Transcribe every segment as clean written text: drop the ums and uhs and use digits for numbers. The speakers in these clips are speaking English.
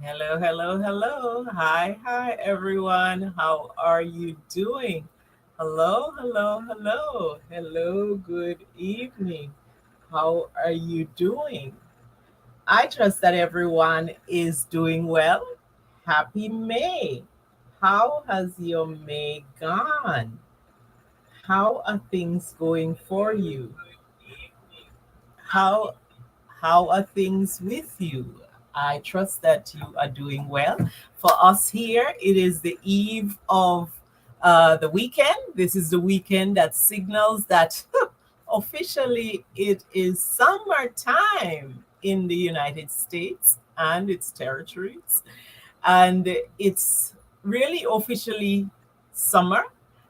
Hello, hello, hello. Hi, everyone. How are you doing? Hello, hello, hello. Hello, good evening. How are you doing? I trust that everyone is doing well. Happy May. How has your May gone? How are things going for you? How How are things with you? I trust that you are doing well. For us here, it is the eve of the weekend. This is the weekend that signals that officially it is summertime in the United States and its territories. And it's really officially summer,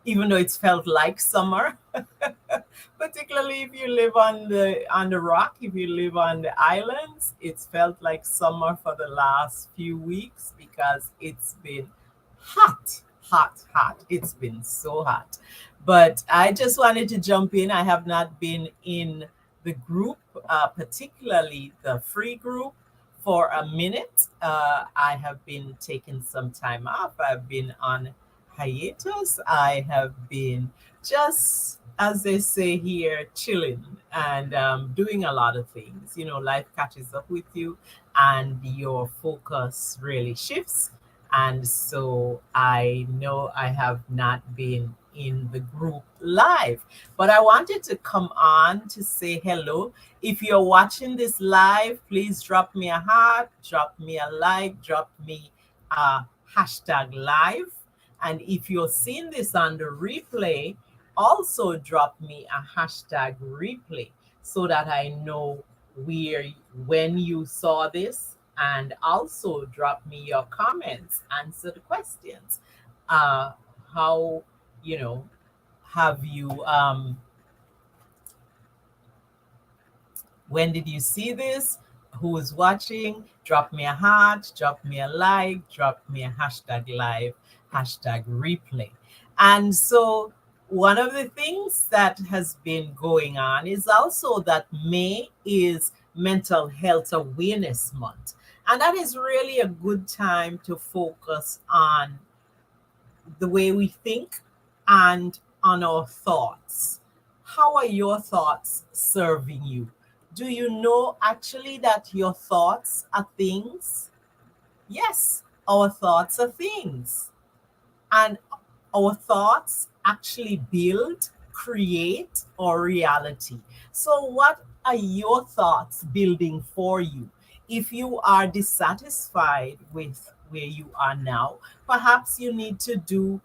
even though it's felt like summer. Particularly if you live on the rock, if you live on the islands, it's felt like summer for the last few weeks because it's been hot, hot, hot. It's been so hot. But I just wanted to jump in. I have not been in the group, particularly the free group, for a minute. I have been taking some time off. I've been on hiatus. I have been just, as they say here, chilling and doing a lot of things. You know, life catches up with you and your focus really shifts. And so I know I have not been in the group live, but I wanted to come on to say hello. If you're watching this live, please drop me a heart, drop me a like, drop me a hashtag live. And if you're seeing this on the replay, also drop me a hashtag replay so that I know where when you saw this, and also drop me your comments, answer the questions. Uh, how you know have you when did you see this? Who is watching? Drop me a heart, drop me a like, drop me a hashtag live, hashtag replay. And so, one of the things that has been going on is also that May is Mental Health Awareness Month. And that is really a good time to focus on the way we think and on our thoughts. How are your thoughts serving you? Do you know actually that your thoughts are things? Yes, our thoughts are things. And our thoughts actually build, create our reality. So, what are your thoughts building for you? If you are dissatisfied with where you are now, perhaps you need to do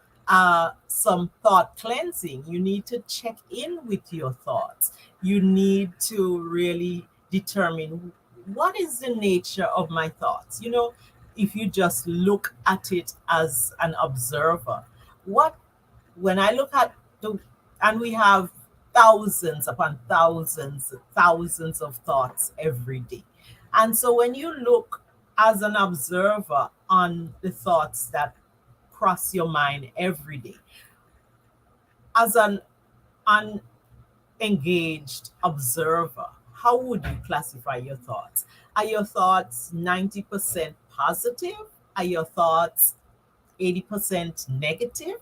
some thought cleansing. You need to check in with your thoughts. You need to really determine what is the nature of my thoughts. If you just look at it as an observer, what when I look at the and we have thousands upon thousands, thousands of thoughts every day. And so when you look as an observer on the thoughts that cross your mind every day, as an unengaged observer, how would you classify your thoughts? Are your thoughts 90% positive? Are your thoughts 80% negative?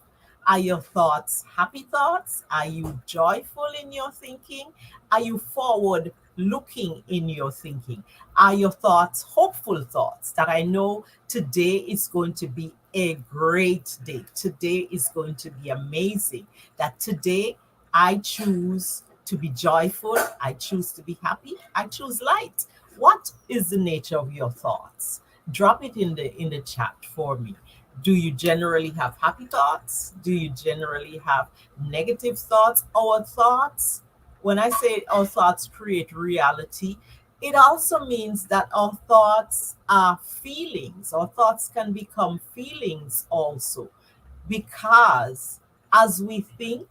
Are your thoughts happy thoughts? Are you joyful in your thinking? Are you forward looking in your thinking? Are your thoughts hopeful thoughts that I know today is going to be a great day? Today is going to be amazing. That today I choose to be joyful. I choose to be happy. I choose light. What is the nature of your thoughts? Drop it in the chat for me. Do you generally have happy thoughts? Do you generally have negative thoughts? Our thoughts, when I say our thoughts create reality, it also means that our thoughts are feelings. Our thoughts can become feelings also, because as we think,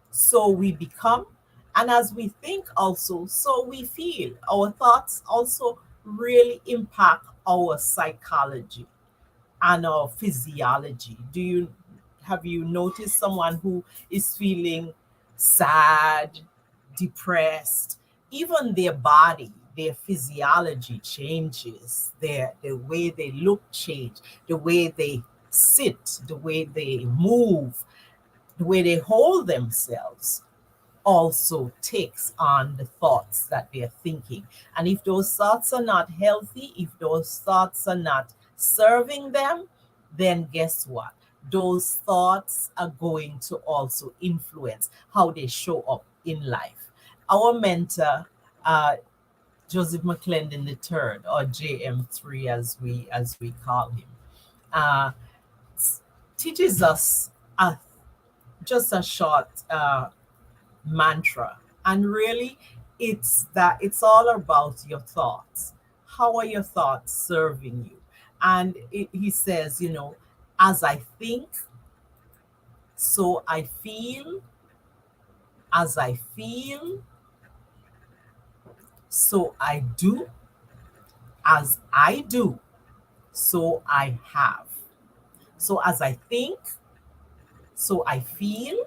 so we become, and as we think also, so we feel. Our thoughts also really impact our psychology and our physiology. Have you noticed someone who is feeling sad, depressed, even their body? their physiology changes, the way they look change, the way they sit, the way they move, the way they hold themselves also takes on the thoughts that they're thinking. And if those thoughts are not healthy, if those thoughts are not serving them, then guess what? Those thoughts are going to also influence how they show up in life. Our mentor, uh, Joseph McClendon III, or JM3 as we call him, uh, teaches us a, just a short mantra. And really, it's all about your thoughts. How are your thoughts serving you? And he says, as I think, so I feel, as I feel, so I do, as I do, so I have. So as I think, so I feel.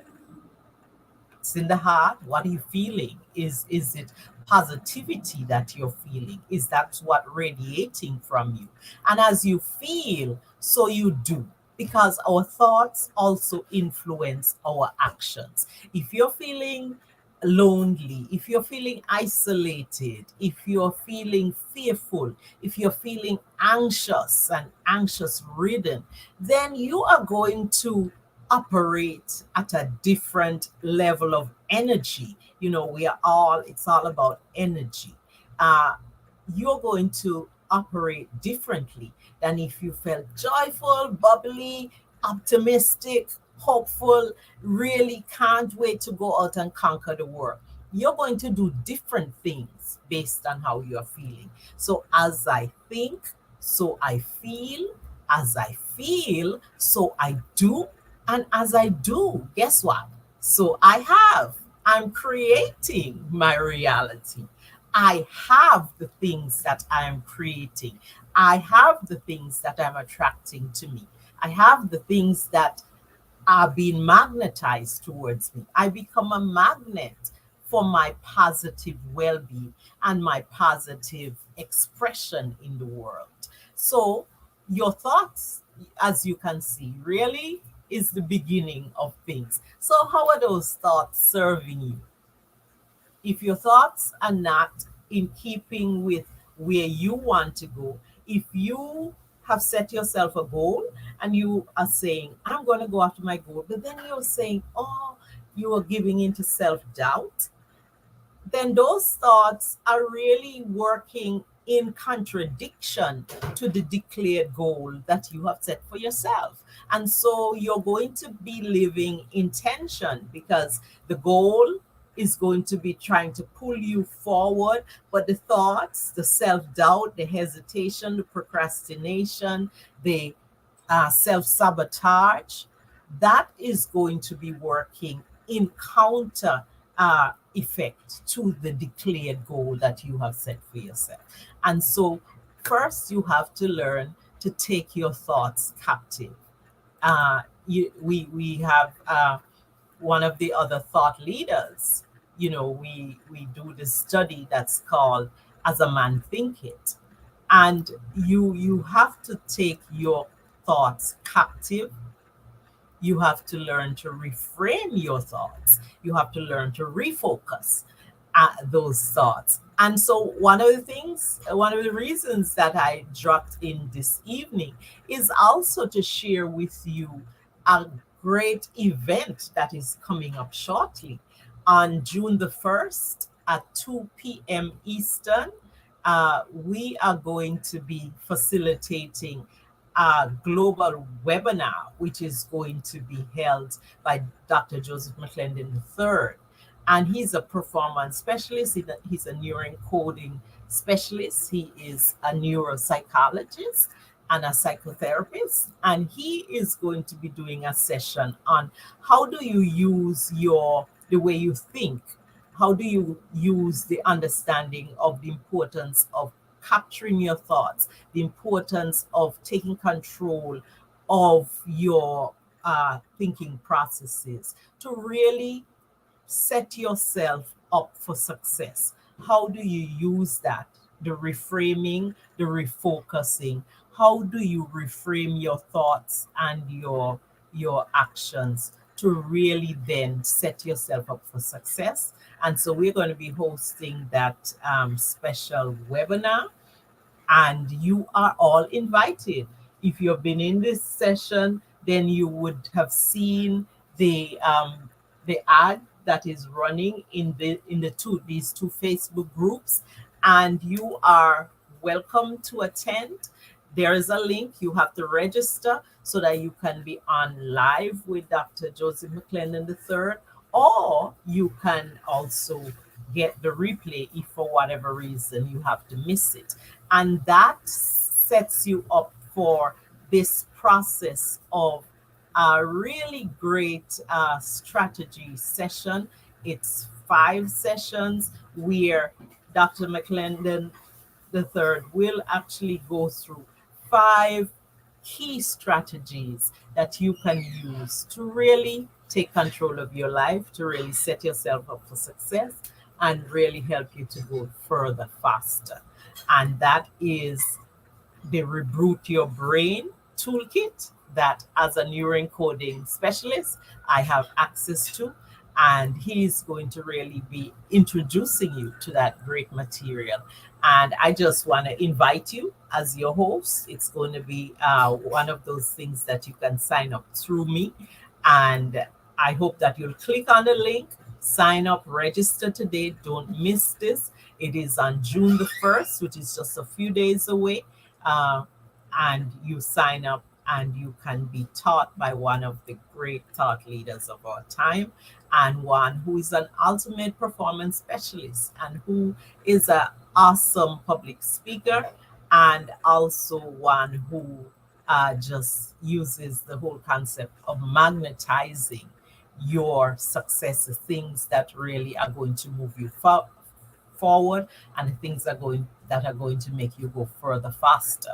It's in the heart. What are you feeling? Is it positivity that you're feeling? Is that what radiating from you? And as you feel, so you do. Because our thoughts also influence our actions. If you're feeling lonely, if you're feeling isolated, if you're feeling fearful, if you're feeling anxious and anxious ridden, then you are going to operate at a different level of energy. It's all about energy. Uh, you're going to operate differently than if you felt joyful, bubbly, optimistic, hopeful, really can't wait to go out and conquer the world. You're going to do different things based on how you're feeling. So, as I think, so I feel, as I feel, so I do, and as I do, guess what? So I have. I'm creating my reality. I have the things that I am creating. I have the things that I'm attracting to me. I have the things that are being magnetized towards me. I become a magnet for my positive well being and my positive expression in the world. So, your thoughts, as you can see, really is the beginning of things. So, how are those thoughts serving you? If your thoughts are not in keeping with where you want to go, if you have set yourself a goal and you are saying, I'm going to go after my goal, but then you're saying, oh, you are giving into self doubt, then those thoughts are really working in contradiction to the declared goal that you have set for yourself. And so you're going to be living in tension because the goal is going to be trying to pull you forward, but the thoughts, the self doubt, the hesitation, the procrastination, the self sabotage, that is going to be working in counter effect to the declared goal that you have set for yourself. And so, first, you have to learn to take your thoughts captive. We have one of the other thought leaders. We do this study that's called "As a Man Thinketh," and you have to take your thoughts captive. You have to learn to reframe your thoughts. You have to learn to refocus those thoughts. And so, one of the reasons that I dropped in this evening is also to share with you a great event that is coming up shortly on June the 1st at 2 p.m. Eastern. We are going to be facilitating a global webinar, which is going to be held by Dr. Joseph McClendon III. And he's a performance specialist, he's a neuroencoding specialist, he is a neuropsychologist and a psychotherapist. And he is going to be doing a session on how do you use the way you think, how do you use the understanding of the importance of capturing your thoughts, the importance of taking control of your thinking processes to really set yourself up for success. how do you use that? The reframing, the refocusing. How do you reframe your thoughts and your actions to really then set yourself up for success? And so we're going to be hosting that special webinar, and you are all invited. If you've been in this session, then you would have seen the ad that is running in these two Facebook groups, and you are welcome to attend. There is a link. You have to register so that you can be on live with Dr. Joseph McClendon III, or you can also get the replay if for whatever reason you have to miss it. And that sets you up for this process of a really great strategy session. It's 5 sessions where Dr. McClendon the third will actually go through 5 key strategies that you can use to really take control of your life, to really set yourself up for success, and really help you to go further faster. And that is the Reboot Your Brain toolkit that, as a neuroencoding specialist, I have access to. And he's going to really be introducing you to that great material. And I just want to invite you as your host. It's going to be one of those things that you can sign up through me. And I hope that you'll click on the link, sign up, register today. Don't miss this. It is on June the 1st, which is just a few days away. Uh, and you sign up and you can be taught by one of the great thought leaders of our time, and one who is an ultimate performance specialist and who is an awesome public speaker, and also one who just uses the whole concept of magnetizing your success, the things that really are going to move you forward, and the things that are going to make you go further faster.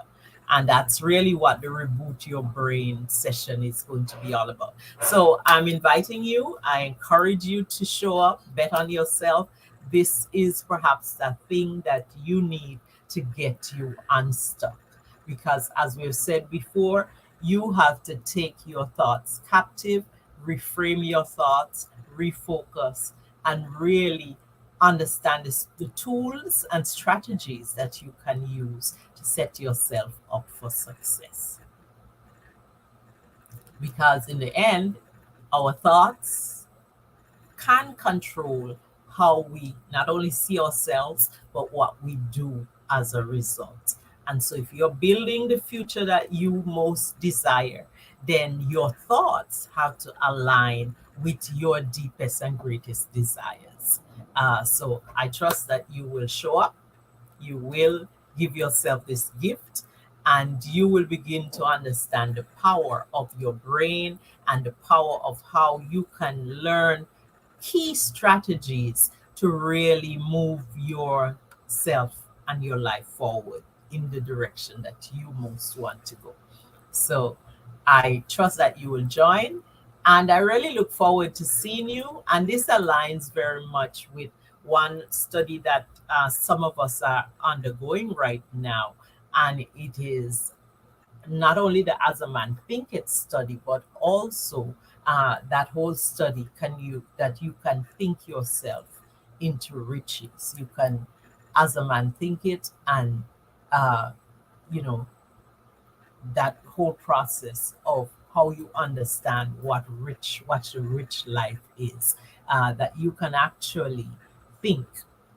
And that's really what the Reboot Your Brain session is going to be all about. So I'm inviting you. I encourage you to show up, bet on yourself. This is perhaps the thing that you need to get you unstuck. Because as we've said before, you have to take your thoughts captive, reframe your thoughts, refocus, and really understand the tools and strategies that you can use to set yourself up for success. Because in the end, our thoughts can control how we not only see ourselves, but what we do as a result. And so if you're building the future that you most desire, then your thoughts have to align with your deepest and greatest desires. So I trust that you will show up, you will give yourself this gift, and you will begin to understand the power of your brain and the power of how you can learn key strategies to really move yourself and your life forward in the direction that you most want to go. So I trust that you will join, and I really look forward to seeing you. And this aligns very much with one study that some of us are undergoing right now, and it is not only the As a Man Thinketh study, but also that whole study that you can think yourself into riches. You can, as a man, think it, and uh, you know that whole process of how you understand what a rich life is, that you can actually think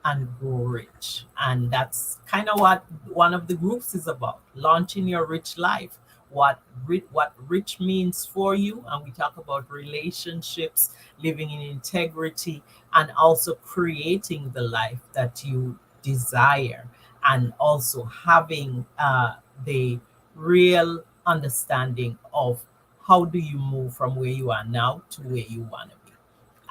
and grow rich. And that's kind of what one of the groups is about, launching your rich life, what rich means for you. And we talk about relationships, living in integrity, and also creating the life that you desire, and also having the real understanding of how do you move from where you are now to where you want to be.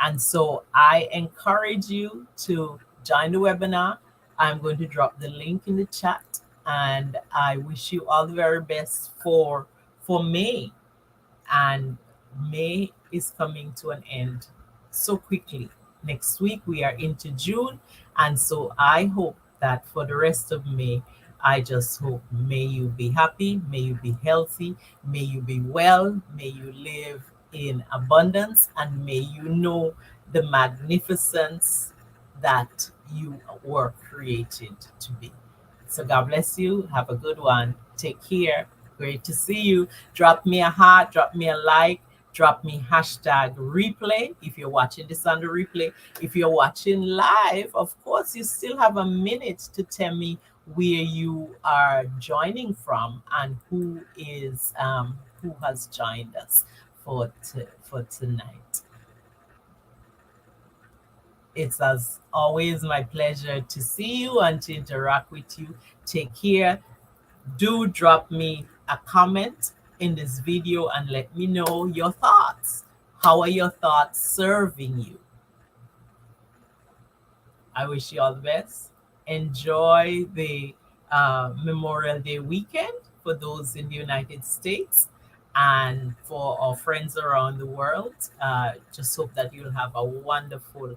And so I encourage you to join the webinar. I'm going to drop the link in the chat, and I wish you all the very best for May. And May is coming to an end so quickly. Next week we are into June, And so I hope that for the rest of May, I just hope may you be happy, may you be healthy, may you be well, may you live in abundance, and may you know the magnificence that you were created to be. So God bless you. Have a good one. Take care. Great to see you. Drop me a heart, drop me a like, drop me hashtag replay if you're watching this on the replay. If you're watching live, of course, you still have a minute to tell me where you are joining from and who has joined us for tonight. It's as always my pleasure to see you and to interact with you. Take care. Do drop me a comment in this video and let me know your thoughts. How are your thoughts serving you? I wish you all the best. Enjoy the Memorial Day weekend for those in the United States, and for our friends around the world. Just hope that you'll have a wonderful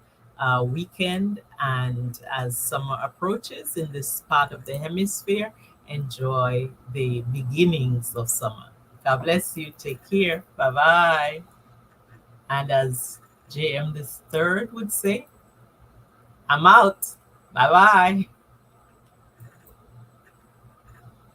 weekend. And as summer approaches in this part of the hemisphere, enjoy the beginnings of summer. God bless you. Take care. Bye bye. And as JM the third would say, I'm out. Bye bye.